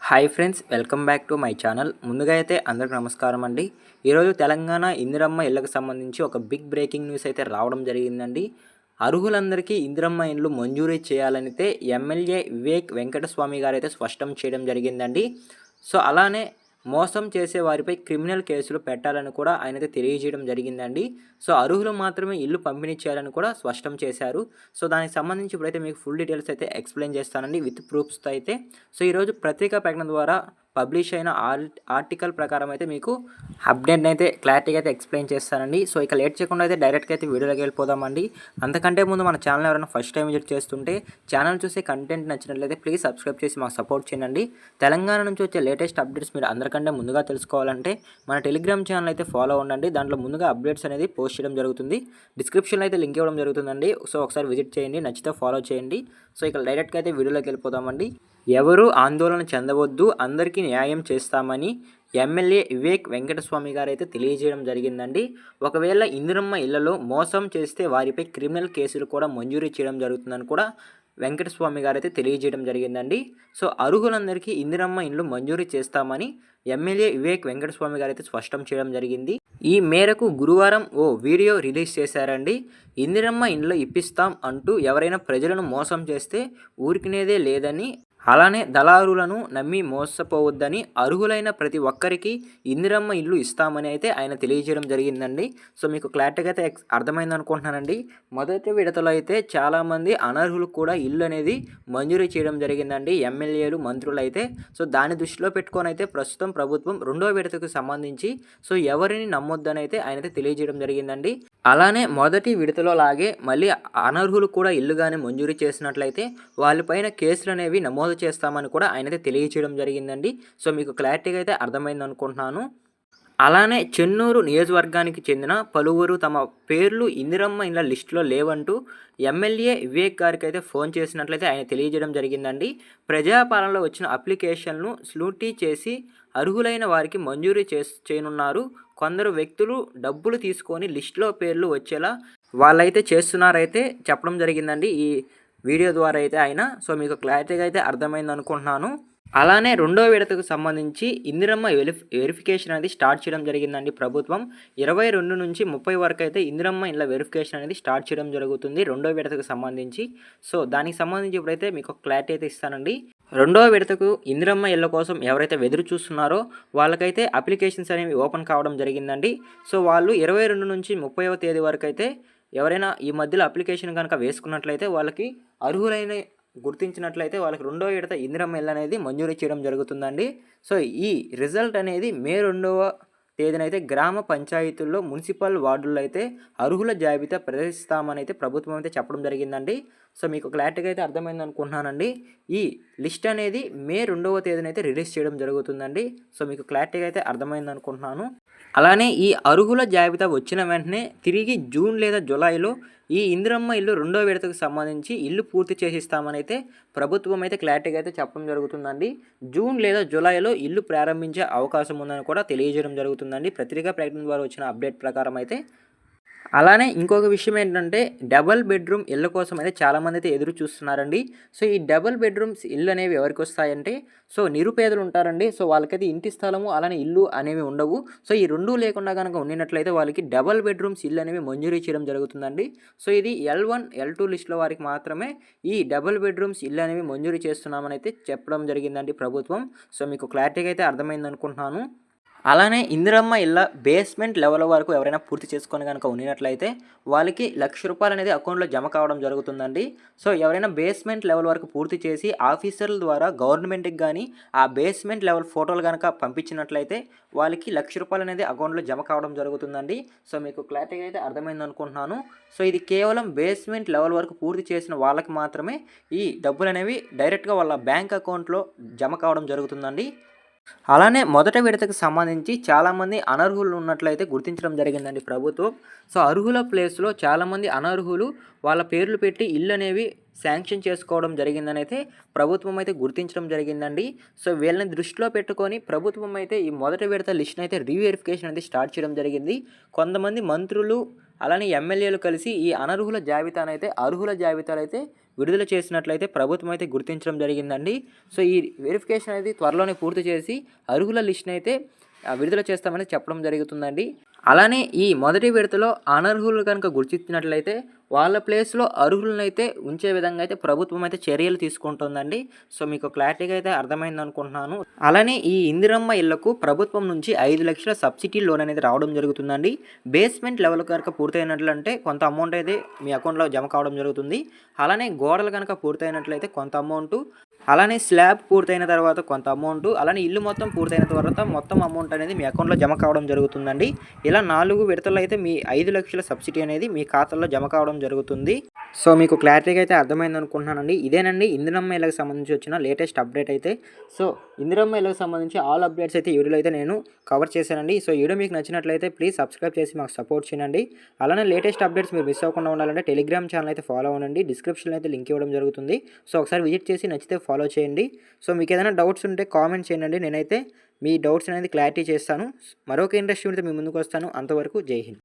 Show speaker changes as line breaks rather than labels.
Hi friends, welcome back to my channel. ముందుగా అయితే అందరికి నమస్కారం అండి. ఈరోజు తెలంగాణ ఇందిరమ్మ ఇళ్ళకు సంబంధించి ఒక బిగ్ బ్రేకింగ్ న్యూస్ అయితే రావడం జరిగిందండి. అర్హులందరికీ ఇందిరమ్మ ఇండ్లు మంజూరీ చేయాలనితే ఎమ్మెల్యే వివేక్ వెంకటస్వామి గారు అయితే స్పష్టం చేయడం జరిగిందండి. సో అలానే మోసం చేసే వారిపై క్రిమినల్ కేసులు పెట్టాలని కూడా ఆయనైతే తెలియజేయడం జరిగిందండి. సో అర్హులు మాత్రమే ఇల్లు పంపిణీ చేయాలని కూడా స్పష్టం చేశారు. సో దానికి సంబంధించి ఇప్పుడైతే మీకు ఫుల్ డీటెయిల్స్ అయితే ఎక్స్ప్లెయిన్ చేస్తానండి విత్ ప్రూఫ్స్తో అయితే. సో ఈరోజు పత్రికా ప్రకటన ద్వారా పబ్లిష్ అయిన ఆర్టికల్ ప్రకారం అయితే మీకు అప్డేట్ని అయితే క్లారిటీగా అయితే ఎక్స్ప్లెయిన్ చేస్తానండి. సో ఇక లేట్ చేయకుండా అయితే డైరెక్ట్గా అయితే వీడియోలోకి వెళ్ళిపోదామండి. అంతకంటే ముందు మన ఛానల్ ఎవరైనా ఫస్ట్ టైం విజిట్ చేస్తుంటే ఛానల్ చూసే కంటెంట్ నచ్చినట్లయితే ప్లీజ్ సబ్స్క్రైబ్ చేసి మాకు సపోర్ట్ చేయండి. తెలంగాణ నుంచి వచ్చే లేటెస్ట్ అప్డేట్స్ మీరు అందరికంటే ముందుగా తెలుసుకోవాలంటే మన టెలిగ్రామ్ ఛానల్ అయితే ఫాలో అవ్వండి. దాంట్లో ముందుగా అప్డేట్స్ అనేది పోస్ట్ చేయడం జరుగుతుంది. డిస్క్రిప్షన్లో అయితే లింక్ ఇవ్వడం జరుగుతుందండి. సో ఒకసారి విజిట్ చేయండి, నచ్చితే ఫాలో చేయండి. సో ఇక డైరెక్ట్గా అయితే వీడియోలోకి వెళ్ళిపోదామండి. ఎవరు ఆందోళన చెందవద్దు, అందరికీ న్యాయం చేస్తామని ఎమ్మెల్యే వివేక్ వెంకటస్వామి గారు అయితే తెలియజేయడం జరిగిందండి. ఒకవేళ ఇందిరమ్మ ఇళ్లలో మోసం చేస్తే వారిపై క్రిమినల్ కేసులు కూడా మంజూరీ చేయడం జరుగుతుందని కూడా వెంకటస్వామి గారు అయితే తెలియజేయడం జరిగిందండి. సో అర్హులందరికీ ఇందిరమ్మ ఇండ్లు మంజూరీ చేస్తామని ఎమ్మెల్యే వివేక్ వెంకటస్వామి గారు అయితే స్పష్టం చేయడం జరిగింది. ఈ మేరకు గురువారం ఓ వీడియో రిలీజ్ చేశారండి. ఇందిరమ్మ ఇండ్లు ఇప్పిస్తాం అంటూ ఎవరైనా ప్రజలను మోసం చేస్తే ఊరికినేదే లేదని, అలానే దళారులను నమ్మి మోసపోవద్దని, అర్హులైన ప్రతి ఒక్కరికి ఇందిరమ్మ ఇల్లు ఇస్తామని అయితే ఆయన తెలియజేయడం జరిగిందండి. సో మీకు క్లారిటీగా అయితే అర్థమైంది అనుకుంటున్నానండి. మొదటి విడతలో అయితే చాలామంది అనర్హులు కూడా ఇల్లు అనేది మంజూరీ చేయడం జరిగిందండి, ఎమ్మెల్యేలు మంత్రులు అయితే. సో దాన్ని దృష్టిలో పెట్టుకొని అయితే ప్రస్తుతం ప్రభుత్వం రెండో విడతకు సంబంధించి సో ఎవరిని నమ్మొద్దని అయితే ఆయన అయితే తెలియజేయడం జరిగిందండి. అలానే మొదటి విడతలో లాగే మళ్ళీ అనర్హులు కూడా ఇల్లుగానే మంజూరీ చేసినట్లయితే వాళ్ళపైన కేసులు అనేవి నమోదు చేస్తామని కూడా ఆయనైతే తెలియజేయడం జరిగిందండి. సో మీకు క్లారిటీగా అయితే అర్థమైంది అనుకుంటున్నాను. అలానే చెన్నూరు నియోజకవర్గానికి చెందిన పలువురు తమ పేర్లు ఇందిరమ్మ ఇండ్ల లిస్టులో లేవంటూ ఎమ్మెల్యే వివేక్ గారికి అయితే ఫోన్ చేసినట్లయితే ఆయన తెలియజేయడం జరిగిందండి. ప్రజాపాలనలో వచ్చిన అప్లికేషన్ను స్లూటీ చేసి అర్హులైన వారికి మంజూరీ చేయనున్నారు. కొందరు వ్యక్తులు డబ్బులు తీసుకొని లిస్టులో పేర్లు వచ్చేలా వాళ్ళైతే చేస్తున్నారైతే చెప్పడం జరిగిందండి ఈ వీడియో ద్వారా అయితే ఆయన. సో మీకు క్లారిటీగా అయితే అర్థమైంది అనుకుంటున్నాను. అలానే రెండో విడతకు సంబంధించి ఇందిరమ్మ వెరిఫికేషన్ అనేది స్టార్ట్ చేయడం జరిగిందండి ప్రభుత్వం. 22 నుంచి 30 వరకు అయితే ఇందిరమ్మ ఇళ్ళ వెరిఫికేషన్ అనేది స్టార్ట్ చేయడం జరుగుతుంది రెండో విడతకు సంబంధించి. సో దానికి సంబంధించి ఇప్పుడైతే మీకు క్లారిటీ అయితే ఇస్తానండి. రెండో విడతకు ఇందిరమ్మ ఇళ్ళ కోసం ఎవరైతే ఎదురు చూస్తున్నారో వాళ్ళకైతే అప్లికేషన్స్ అనేవి ఓపెన్ కావడం జరిగిందండి. సో వాళ్ళు 22 నుంచి 30వ తేదీ వరకు అయితే ఎవరైనా ఈ మధ్యలో అప్లికేషన్ కనుక వేసుకున్నట్లయితే వాళ్ళకి అర్హులైన గుర్తించినట్లయితే వాళ్ళకి రెండో విడత ఇందిరమ్మ ఇల్లు అనేది మంజూరీ చేయడం జరుగుతుందండి. సో ఈ రిజల్ట్ అనేది మే 2వ తేదీన అయితే గ్రామ పంచాయతీల్లో మున్సిపల్ వార్డుల్లో అయితే అర్హుల జాబితా ప్రదర్శిస్తామని అయితే ప్రభుత్వం అయితే చెప్పడం జరిగిందండి. సో మీకు క్లారిటీగా అయితే అర్థమైంది అనుకుంటున్నానండి. ఈ లిస్ట్ అనేది మే 2వ తేదీన అయితే రిలీజ్ చేయడం జరుగుతుందండి. సో మీకు క్లారిటీగా అయితే అర్థమైంది అనుకుంటున్నాను. అలానే ఈ అర్హుల జాబితా వచ్చిన వెంటనే తిరిగి జూన్ లేదా జూలైలో ఈ ఇందిరమ్మ ఇల్లు రెండో విడతకు సంబంధించి ఇల్లు పూర్తి చేసిస్తామని అయితే ప్రభుత్వం అయితే క్లారిటీగా అయితే చెప్పడం జరుగుతుందండి. జూన్ లేదా జూలైలో ఇల్లు ప్రారంభించే అవకాశం ఉందని కూడా తెలియజేయడం జరుగుతుందండి పత్రికా ప్రకటన ద్వారా వచ్చిన అప్డేట్ ప్రకారం అయితే. అలానే ఇంకొక విషయం ఏంటంటే డబల్ బెడ్రూమ్ ఇళ్ళ కోసం అయితే చాలామంది అయితే ఎదురు చూస్తున్నారండి. సో ఈ డబల్ బెడ్రూమ్స్ ఇల్లు అనేవి ఎవరికి వస్తాయంటే సో నిరుపేదలు ఉంటారండి. సో వాళ్ళకైతే ఇంటి స్థలము అలానే ఇల్లు అనేవి ఉండవు. సో ఈ రెండూ లేకుండా కనుక ఉండినట్లయితే వాళ్ళకి డబల్ బెడ్రూమ్స్ ఇల్లు అనేవి మంజూరీ చేయడం జరుగుతుందండి. సో ఇది L1, L2 లిస్టుల వారికి మాత్రమే ఈ డబల్ బెడ్రూమ్స్ ఇల్లు అనేవి మంజూరీ చేస్తున్నామని అయితే చెప్పడం జరిగిందండి ప్రభుత్వం. సో మీకు క్లారిటీగా అయితే అర్థమైంది అనుకుంటున్నాను. అలానే ఇందిరమ్మ ఇళ్ళ బేస్మెంట్ లెవెల్ వరకు ఎవరైనా పూర్తి చేసుకొని కనుక ఉన్నట్లయితే వాళ్ళకి ₹1,00,000 అనేది అకౌంట్లో జమ కావడం జరుగుతుందండి. సో ఎవరైనా బేస్మెంట్ లెవెల్ వరకు పూర్తి చేసి ఆఫీసర్ల ద్వారా గవర్నమెంట్కి కానీ ఆ బేస్మెంట్ లెవెల్ ఫోటోలు కనుక పంపించినట్లయితే వాళ్ళకి ₹1,00,000 అనేది అకౌంట్లో జమ కావడం జరుగుతుందండి. సో మీకు క్లారిటీగా అయితే అర్థమైంది అనుకుంటున్నాను. సో ఇది కేవలం బేస్మెంట్ లెవెల్ వరకు పూర్తి చేసిన వాళ్ళకి మాత్రమే ఈ డబ్బులు అనేవి డైరెక్ట్గా వాళ్ళ బ్యాంక్ అకౌంట్లో జమ కావడం జరుగుతుందండి. అలానే మొదటి విడతకు సంబంధించి చాలామంది అనర్హులు ఉన్నట్లయితే గుర్తించడం జరిగిందండి ప్రభుత్వం. సో అర్హుల ప్లేస్లో చాలామంది అనర్హులు వాళ్ళ పేర్లు పెట్టి ఇల్లు అనేవి శాంక్షన్ చేసుకోవడం జరిగిందని అయితే ప్రభుత్వం అయితే గుర్తించడం జరిగిందండి. సో వీళ్ళని దృష్టిలో పెట్టుకొని ప్రభుత్వం అయితే ఈ మొదటి విడత లిస్ట్ని అయితే రీవెరిఫికేషన్ అనేది స్టార్ట్ చేయడం జరిగింది. కొంతమంది మంత్రులు అలానే ఎమ్మెల్యేలు కలిసి ఈ అనర్హుల జాబితానైతే అర్హుల జాబితాలు అయితే విడుదల చేసినట్లయితే ప్రభుత్వం అయితే గుర్తించడం జరిగిందండి. సో ఈ వెరిఫికేషన్ అనేది త్వరలోనే పూర్తి చేసి అర్హుల లిస్ట్ని అయితే విడుదల చేస్తామని చెప్పడం జరుగుతుందండి. అలానే ఈ మొదటి విడతలో అనర్హులు కనుక గుర్తించినట్లయితే వాళ్ళ ప్లేస్లో అర్హులనైతే ఉంచే విధంగా అయితే ప్రభుత్వం అయితే చర్యలు తీసుకుంటుందండి. సో మీకు క్లారిటీగా అయితే అర్థమైంది అనుకుంటున్నాను. అలానే ఈ ఇందిరమ్మ ఇళ్లకు ప్రభుత్వం నుంచి 5 లక్షల సబ్సిడీ లోన్ అనేది రావడం జరుగుతుందండి. బేస్మెంట్ లెవెల్ కనుక పూర్తయినట్లంటే కొంత అమౌంట్ అయితే మీ అకౌంట్లో జమ కావడం జరుగుతుంది. అలానే గోడలు కనుక పూర్తయినట్లయితే కొంత అమౌంట్, అలానే స్లాబ్ పూర్తయిన తర్వాత కొంత అమౌంట్, అలానే ఇల్లు మొత్తం పూర్తయిన తర్వాత మొత్తం అమౌంట్ అనేది మీ అకౌంట్లో జమ కావడం జరుగుతుందండి. ఇలా 4 విడతల్లో అయితే మీ 5 లక్షల సబ్సిడీ అనేది మీ ఖాతాలో జమ కావడం జరుగుతుంది. సో మీకు క్లారిటీగా అయితే అర్థమైంది అనుకుంటున్నానండి. ఇదేనండి ఇందిరమ్మ ఇళ్ళకి సంబంధించి వచ్చిన లేటెస్ట్ అప్డేట్ అయితే. సో ఇందిరమ్మ ఇళ్ళకి సంబంధించి ఆల్ అప్డేట్స్ అయితే ఈ వీడియోలో అయితే నేను కవర్ చేశానండి. సో ఈ వీడియో మీకు నచ్చినట్లయితే ప్లీజ్ సబ్స్క్రైబ్ చేసి మాకు సపోర్ట్ చేయండి. అలానే లేటెస్ట్ అప్డేట్స్ మీరు మిస్ అవ్వకుండా ఉండాలంటే టెలిగ్రామ్ ఛానల్ అయితే ఫాలో అవ్వండి. డిస్క్రిప్షన్లో అయితే లింక్ ఇవ్వడం జరుగుతుంది. సో ఒకసారి విజిట్ చేసి నచ్చితే ఫాలో చేయండి. సో మీకు ఏదైనా డౌట్స్ ఉంటే కామెంట్ చేయండి. నేనైతే మీ డౌట్స్ అనేది క్లారిటీ చేస్తాను. మరొక ఇంట్రెస్ట్ ఉంటే మీ ముందుకు వస్తాను. అంతవరకు జై హింద్.